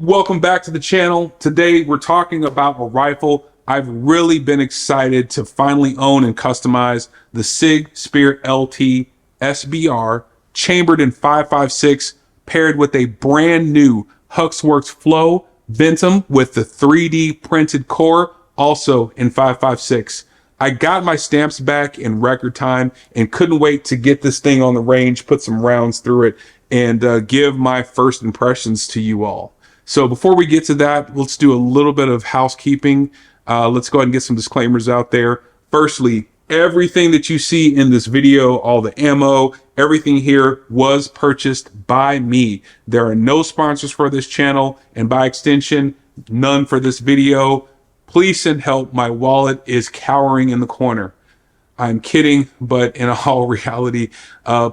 Welcome back to the channel. Today we're talking about a rifle I've really been excited to finally own and customize, the Sig Spear LT SBR, chambered in 5.56, paired with a brand new Huxwrx Ventum with the 3D printed core, also in 5.56. I got my stamps back in record time and couldn't wait to get this thing on the range, put some rounds through it, and give my first impressions to you all. So before we get to that, let's do a little bit of housekeeping. Let's go ahead and get some disclaimers out there. Firstly, everything that you see in this video, all the ammo, everything here was purchased by me. There are no sponsors for this channel, and by extension, none for this video. Please send help. My wallet is cowering in the corner. I'm kidding, but in all reality,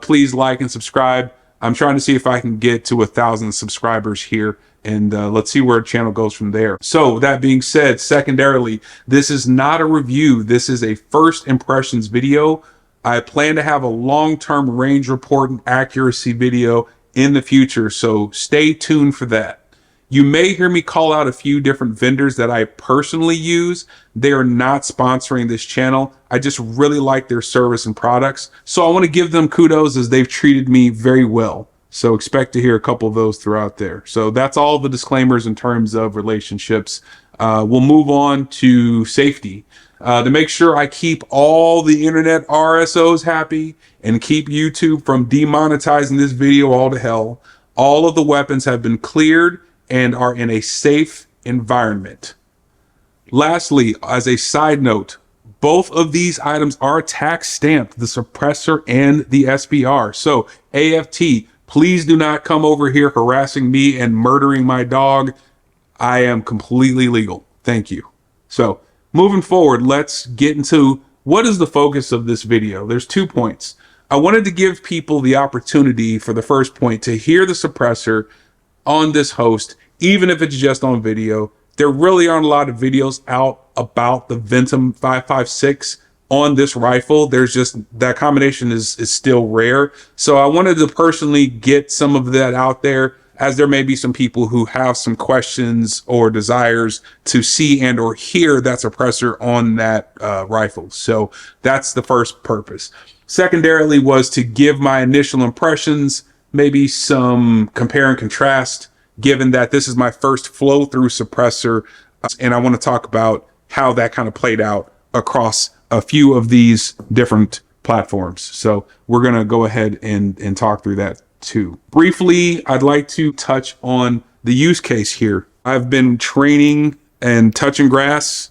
please like and subscribe. I'm trying to see if I can get to 1,000 subscribers here, and let's see where the channel goes from there. So that being said, secondarily, this is not a review. This is a first impressions video. I plan to have a long-term range report and accuracy video in the future, so stay tuned for that. You may hear me call out a few different vendors that I personally use. They are not sponsoring this channel. I just really like their service and products. So I want to give them kudos as they've treated me very well. So expect to hear a couple of those throughout there. So that's all the disclaimers in terms of relationships. We'll move on to safety. To make sure I keep all the internet RSOs happy and keep YouTube from demonetizing this video all to hell, all of the weapons have been cleared and are in a safe environment. Lastly, as a side note, both of these items are tax stamped, the Suppressor and the SBR. So AFT, please do not come over here harassing me and murdering my dog. I am completely legal. Thank you. So moving forward, let's get into what is the focus of this video. There's 2 points. I wanted to give people the opportunity for the first point to hear the Suppressor on this host, even if it's just on video. There really aren't a lot of videos out about the Ventum 5.56 on this rifle. There's just, that combination is still rare. So I wanted to personally get some of that out there, as there may be some people who have some questions or desires to see and or hear that suppressor on that rifle. So that's the first purpose. Secondarily was to give my initial impressions, maybe some compare and contrast, given that this is my first flow through suppressor, and I want to talk about how that kind of played out across a few of these different platforms. So we're going to go ahead and talk through that too. Briefly, I'd like to touch on the use case here. I've been training and touching grass.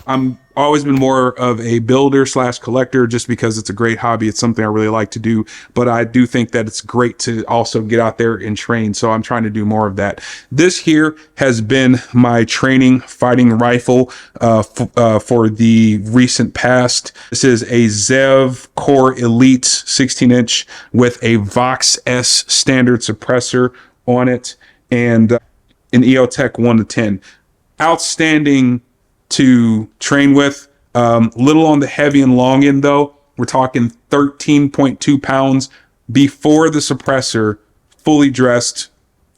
I'm always been more of a builder / collector, just because it's a great hobby. It's something I really like to do, but I do think that it's great to also get out there and train. So I'm trying to do more of that. This here has been my training fighting rifle for the recent past. This is a Zev Core Elite 16-inch with a Vox S standard suppressor on it and an EOTech 1-10. Outstanding to train with. Little on the heavy and long end though. We're talking 13.2 pounds before the suppressor, fully dressed,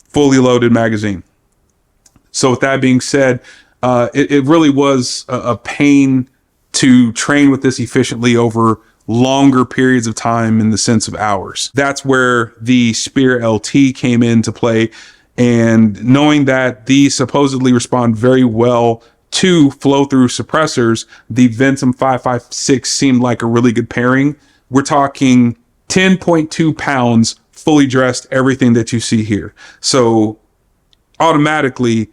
fully loaded magazine. So with that being said, it really was a pain to train with this efficiently over longer periods of time, in the sense of hours. That's where the Spear LT came into play, and knowing that these supposedly respond very well to flow through suppressors, the Ventum 5.56 seemed like a really good pairing. We're talking 10.2 pounds, fully dressed, everything that you see here. So automatically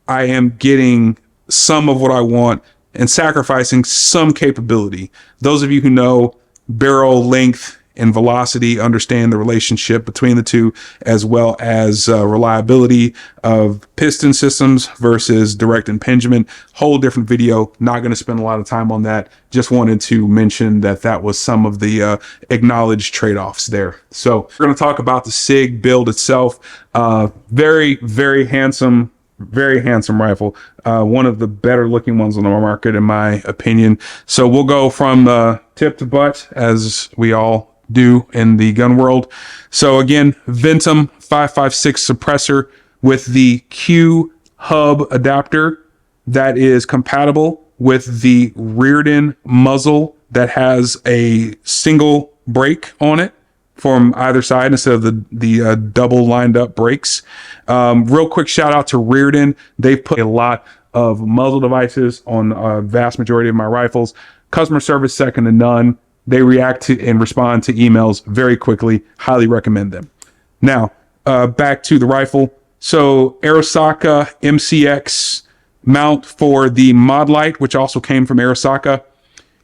I am getting some of what I want and sacrificing some capability. Those of you who know barrel length and velocity understand the relationship between the two, as well as reliability of piston systems versus direct impingement. Whole different video. Not going to spend a lot of time on that. Just wanted to mention that that was some of the acknowledged trade-offs there. So we're going to talk about the Sig build itself. Very, very handsome. Very handsome rifle. One of the better looking ones on the market, in my opinion. So we'll go from tip to butt, as we all do in the gun world. So again, Ventum 5.56 suppressor with the Q hub adapter that is compatible with the Rearden muzzle that has a single brake on it from either side instead of the double lined up brakes. Real quick shout out to Rearden. They've put a lot of muzzle devices on a vast majority of my rifles. Customer service second to none. They react to and respond to emails very quickly. Highly recommend them. Now, back to the rifle. So Arisaka MCX mount for the Mod Light, which also came from Arisaka.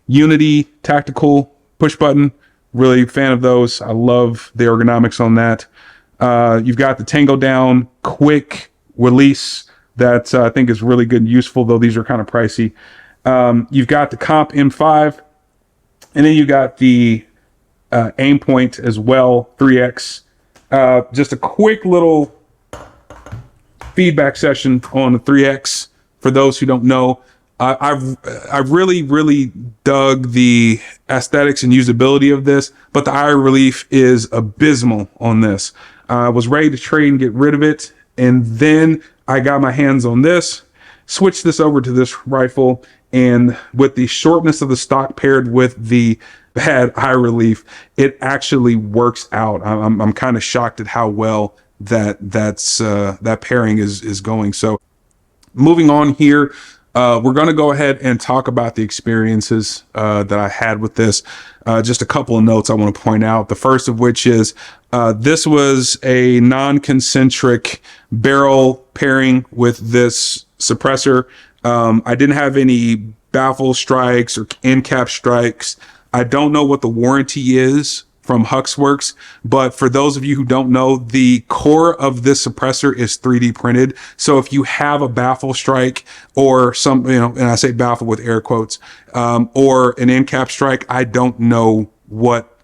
Unity tactical push button. Really fan of those. I love the ergonomics on that. You've got the Tango Down quick release that I think is really good and useful, though these are kind of pricey. You've got the Comp M5, and then you got the aim point as well, 3X. Just a quick little feedback session on the 3X for those who don't know. I've really dug the aesthetics and usability of this, but the eye relief is abysmal on this. I was ready to trade and get rid of it, and then I got my hands on this, switched this over to this rifle, and with the shortness of the stock paired with the bad eye relief, it actually works out. I'm kind of shocked at how well that pairing is going. So moving on here, we're going to go ahead and talk about the experiences that I had with this. Just a couple of notes I want to point out. The first of which is this was a non-concentric barrel pairing with this suppressor. I didn't have any baffle strikes or end cap strikes. I don't know what the warranty is from Huxwrx, but for those of you who don't know, the core of this suppressor is 3D printed. So if you have a baffle strike or some, and I say baffle with air quotes, or an end cap strike, I don't know what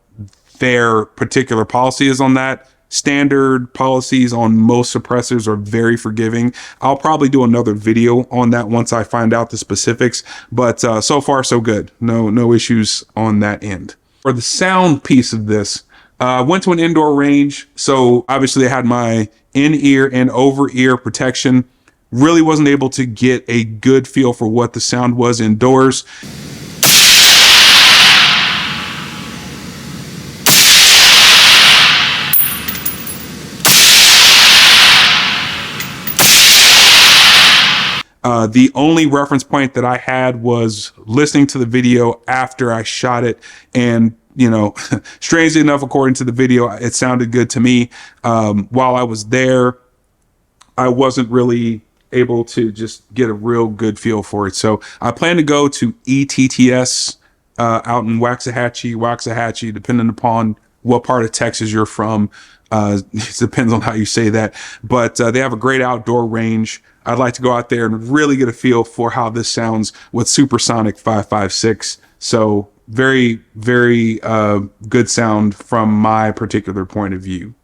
their particular policy is on that. Standard policies on most suppressors are very forgiving. I'll probably do another video on that once I find out the specifics, but so far so good. No issues on that end. For the sound piece of this, I went to an indoor range, so obviously I had my in-ear and over-ear protection. Really wasn't able to get a good feel for what the sound was indoors. The only reference point that I had was listening to the video after I shot it. And, strangely enough, according to the video, it sounded good to me. While I was there, I wasn't really able to just get a real good feel for it. So I plan to go to ETTS out in Waxahachie, depending upon what part of Texas you're from. It depends on how you say that. But they have a great outdoor range. I'd like to go out there and really get a feel for how this sounds with Supersonic 5.56. So very good sound from my particular point of view.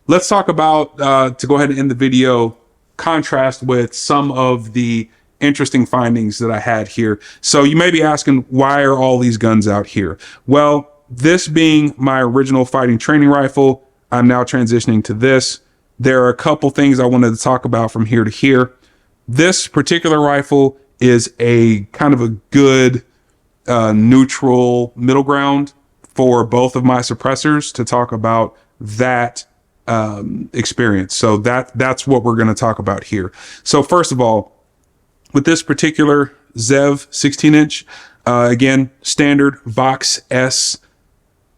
Let's talk about, to go ahead and end the video, contrast with some of the interesting findings that I had here. So you may be asking, why are all these guns out here? Well, this being my original fighting training rifle, I'm now transitioning to this. There are a couple things I wanted to talk about from here to here. This particular rifle is a kind of a good neutral middle ground for both of my suppressors to talk about that experience. So that's what we're going to talk about here. So first of all, with this particular Zev 16-inch, again, standard Vox S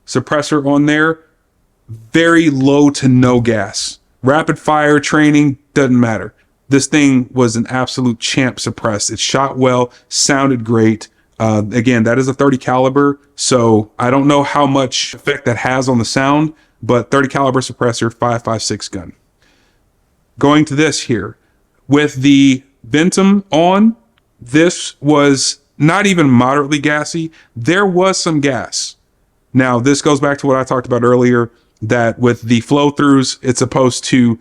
suppressor on there, very low to no gas. Rapid fire training, doesn't matter. This thing was an absolute champ suppressed. It shot well, sounded great. Again, that is a 30 caliber, so I don't know how much effect that has on the sound, but 30 caliber suppressor, 5.56 gun. Going to this here, with the Ventum on, this was not even moderately gassy. There was some gas. Now, this goes back to what I talked about earlier, that with the flow throughs, it's supposed to,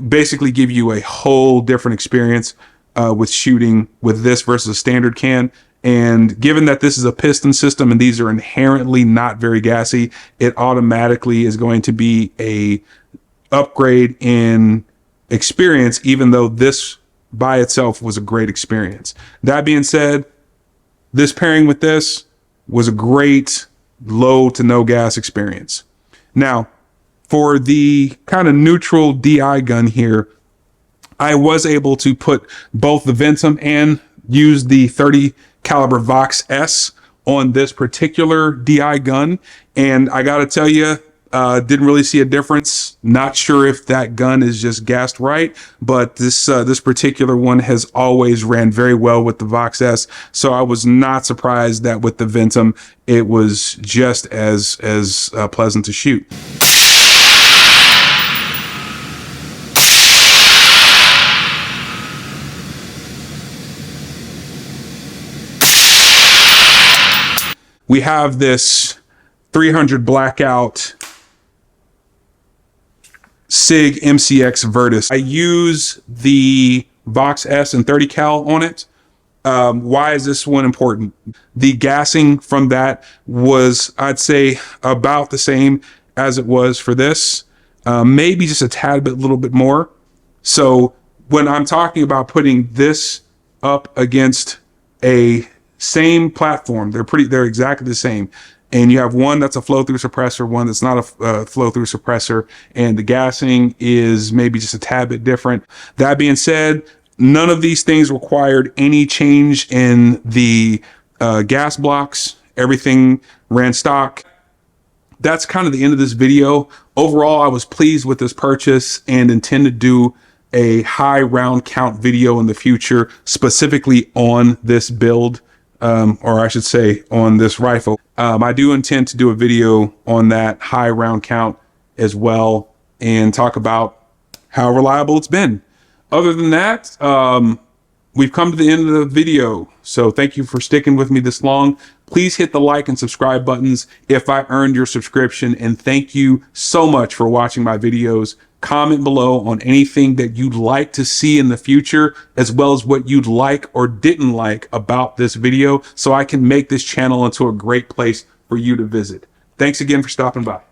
basically give you a whole different experience with shooting with this versus a standard can. And given that this is a piston system and these are inherently not very gassy, it automatically is going to be a upgrade in experience, even though this by itself was a great experience. That being said, this pairing with this was a great low to no gas experience. Now, for the kind of neutral DI gun here, I was able to put both the Ventum and use the 30 caliber Vox S on this particular DI gun. And I got to tell you, didn't really see a difference. Not sure if that gun is just gassed right, but this particular one has always ran very well with the Vox S. So I was not surprised that with the Ventum, it was just as pleasant to shoot. We have this 300 blackout Sig MCX Virtus. I use the Vox S and 30 cal on it. Why is this one important? The gassing from that was, I'd say, about the same as it was for this, maybe just a tad bit, little bit more. So when I'm talking about putting this up against a same platform, they're exactly the same. And you have one that's a flow-through suppressor, one that's not a flow-through suppressor, and the gassing is maybe just a tad bit different. That being said, none of these things required any change in the gas blocks. Everything ran stock. That's kind of the end of this video. Overall, I was pleased with this purchase and intend to do a high round count video in the future, specifically on this build. Or I should say on this rifle. I do intend to do a video on that high round count as well and talk about how reliable it's been. Other than that, we've come to the end of the video. So thank you for sticking with me this long. Please hit the like and subscribe buttons if I earned your subscription. And thank you so much for watching my videos. Comment below on anything that you'd like to see in the future, as well as what you'd like or didn't like about this video, so I can make this channel into a great place for you to visit. Thanks again for stopping by.